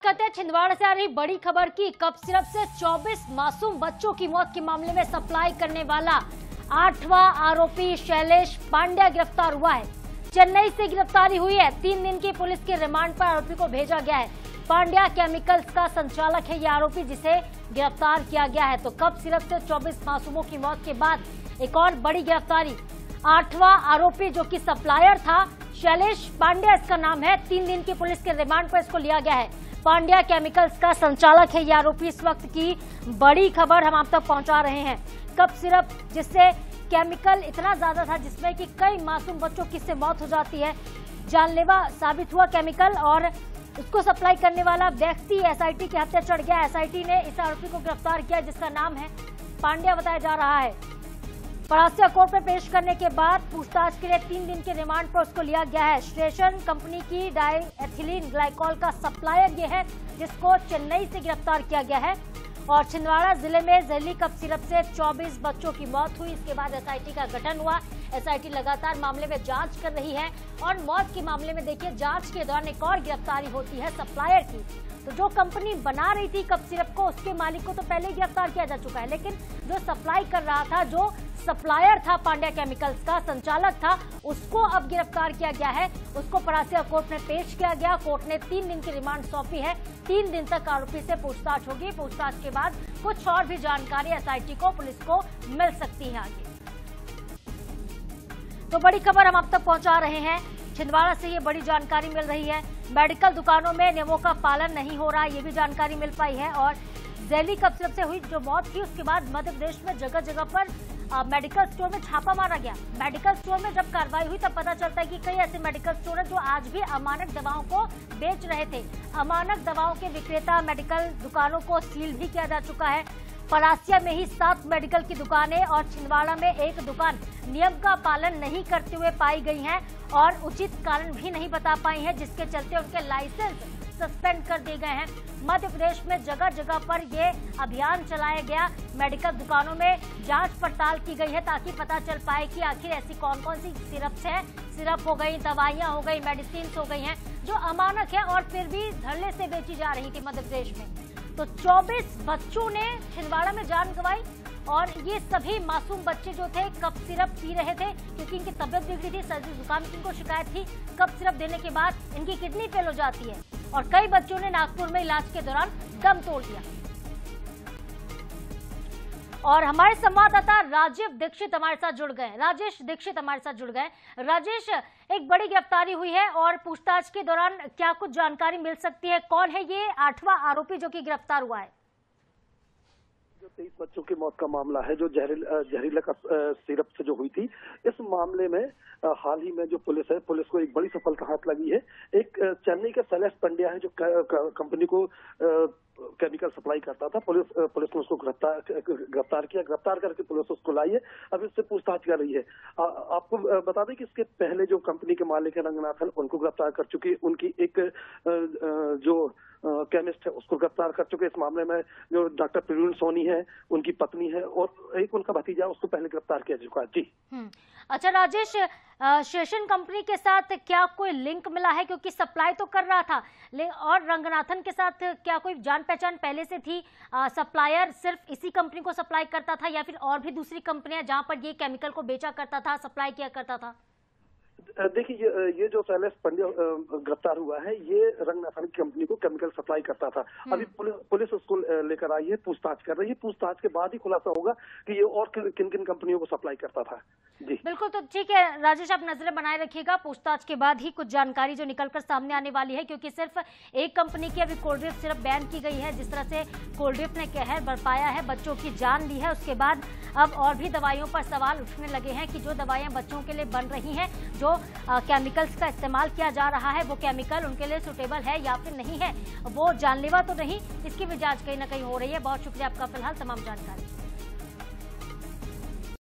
कहते छिंदवाड़ा से आ रही बड़ी खबर की कफ सिरप से 24 मासूम बच्चों की मौत के मामले में सप्लाई करने वाला 8वां आरोपी शैलेश पांड्या गिरफ्तार हुआ है। चेन्नई से गिरफ्तारी हुई है। 3 दिन की पुलिस के रिमांड पर आरोपी को भेजा गया है। पांड्या केमिकल्स का संचालक है ये आरोपी जिसे गिरफ्तार किया गया है। तो कफ सिरप से 24 मासूमों की मौत के बाद एक और बड़ी गिरफ्तारी। 8वां आरोपी जो कि सप्लायर था शैलेश पांड्या इसका नाम है। 3 दिन की पुलिस के रिमांड पर इसको लिया गया है। पांड्या केमिकल्स का संचालक है ये आरोपी। इस वक्त की बड़ी खबर हम आप तक पहुंचा रहे हैं। कफ सिरप जिससे केमिकल इतना ज्यादा था जिसमें कि कई मासूम बच्चों की इससे मौत हो जाती है, जानलेवा साबित हुआ केमिकल और उसको सप्लाई करने वाला व्यक्ति एसआईटी के हत्थे चढ़ गया। एसआईटी ने इस आरोपी को गिरफ्तार किया जिसका नाम है पांड्या बताया जा रहा है। परासिया कोर्ट में पेश करने के बाद पूछताछ के लिए 3 दिन के रिमांड पर उसको लिया गया है। स्टेशन कंपनी की डाईएथिलीन ग्लाइकॉल का सप्लायर ये है जिसको चेन्नई से गिरफ्तार किया गया है। और छिंदवाड़ा जिले में जहरीली कफ सिरप से 24 बच्चों की मौत हुई। इसके बाद एसआईटी का गठन हुआ। एसआईटी लगातार मामले में जांच कर रही है और मौत के मामले में देखिए जांच के दौरान एक और गिरफ्तारी होती है सप्लायर की। तो जो कंपनी बना रही थी कफ सिरप को उसके मालिक को तो पहले ही गिरफ्तार किया जा चुका है, लेकिन जो सप्लाई कर रहा था, जो सप्लायर था पांड्या केमिकल्स का संचालक था, उसको अब गिरफ्तार किया गया है। उसको परासिया कोर्ट में पेश किया गया। कोर्ट ने 3 दिन की रिमांड सौंपी है। 3 दिन तक आरोपी से पूछताछ होगी। पूछताछ के बाद कुछ और भी जानकारी एसआईटी को पुलिस को मिल सकती है आगे। तो बड़ी खबर हम आप तक पहुंचा रहे हैं। छिंदवाड़ा से ये बड़ी जानकारी मिल रही है। मेडिकल दुकानों में नियमों का पालन नहीं हो रहा, ये भी जानकारी मिल पाई है। और जहरीली कफ सिरप से हुई जो मौत थी उसके बाद मध्य प्रदेश में जगह जगह पर मेडिकल स्टोर में छापा मारा गया। मेडिकल स्टोर में जब कार्रवाई हुई तब पता चलता है कि कई ऐसे मेडिकल स्टोर हैं जो आज भी अमानक दवाओं को बेच रहे थे। अमानक दवाओं के विक्रेता मेडिकल दुकानों को सील भी किया जा चुका है। परासिया में ही 7 मेडिकल की दुकानें और छिंदवाड़ा में 1 दुकान नियम का पालन नहीं करते हुए पाई गई हैं और उचित कारण भी नहीं बता पाई हैं, जिसके चलते उनके लाइसेंस सस्पेंड कर दिए गए हैं। मध्य प्रदेश में जगह जगह पर ये अभियान चलाया गया। मेडिकल दुकानों में जांच पड़ताल की गई है ताकि पता चल पाए कि आखिर ऐसी कौन कौन सी सिरप्स हैं, सिरप हो गई, दवाइयां हो गई, मेडिसिन हो गई हैं जो अमानक है और फिर भी धड़ल्ले से बेची जा रही थी मध्य प्रदेश में। तो 24 बच्चों ने छिंदवाड़ा में जान गंवाई और ये सभी मासूम बच्चे जो थे कफ सिरप पी रहे थे क्योंकि इनकी तबियत बिगड़ी थी, सर्दी जुकाम की इनको शिकायत थी। कफ सिरप देने के बाद इनकी किडनी फेल हो जाती है और कई बच्चों ने नागपुर में इलाज के दौरान दम तोड़ दिया। और हमारे संवाददाता राजीव दीक्षित हमारे साथ जुड़ गए। राजेश दीक्षित हमारे साथ जुड़ गए। राजेश, एक बड़ी गिरफ्तारी हुई है और पूछताछ के दौरान क्या कुछ जानकारी मिल सकती है? कौन है ये 8वां आरोपी जो कि गिरफ्तार हुआ है? जो 23 बच्चों की मौत का मामला है जो जहरीला सिरप से जो हुई थी, इस मामले में हाल ही में जो पुलिस है, पुलिस को एक बड़ी सफलता हाथ लगी है। एक चेन्नई का शैलेश पांड्या है जो कंपनी को केमिकल सप्लाई करता था। पुलिस ने उसको गिरफ्तार किया। गिरफ्तार करके पुलिस उसको लाई है। अब इससे पूछताछ कर रही है। आपको बता दें कि इसके पहले जो कंपनी के मालिक है रंगनाथन, उनको गिरफ्तार कर चुकी। उनकी एक जो केमिस्ट है उसको गिरफ्तार कर चुके। इस मामले में जो डॉक्टर प्रवीण सोनी है, उनकी पत्नी है और एक उनका भतीजा, उसको पहले गिरफ्तार किया चुका है। जी अच्छा राजेश, स्टेशन कंपनी के साथ क्या कोई लिंक मिला है? क्योंकि सप्लाई तो कर रहा था और रंगनाथन के साथ क्या कोई जान पहचान पहले से थी? सप्लायर सिर्फ इसी कंपनी को सप्लाई करता था या फिर और भी दूसरी कंपनियां जहां पर ये केमिकल को बेचा करता था, सप्लाई किया करता था? देखिए, ये जो शैलेश पांड्या गिरफ्तार हुआ है, ये रंगनाथन की कंपनी को केमिकल सप्लाई करता था। अभी पुलिस उसको लेकर आई है, पूछताछ कर रही है। पूछताछ के बाद ही खुलासा होगा कि ये और किन किन कंपनियों को सप्लाई करता था। जी बिल्कुल, तो ठीक है राजेश, आप नजरें बनाए रखिएगा। पूछताछ के बाद ही कुछ जानकारी जो निकलकर सामने आने वाली है, क्योंकि सिर्फ एक कंपनी की अभी कोल्ड ड्रिप सिर्फ बैन की गई है। जिस तरह से कोल्ड ड्रिप ने कहर बरपाया है, बच्चों की जान ली है, उसके बाद अब और भी दवाइयों पर सवाल उठने लगे हैं कि जो दवाइयां बच्चों के लिए बन रही हैं, जो केमिकल्स का इस्तेमाल किया जा रहा है, वो केमिकल उनके लिए सुटेबल है या फिर नहीं है, वो जानलेवा तो नहीं, इसकी भी जांच कहीं ना कहीं हो रही है। बहुत शुक्रिया आपका फिलहाल तमाम जानकारी।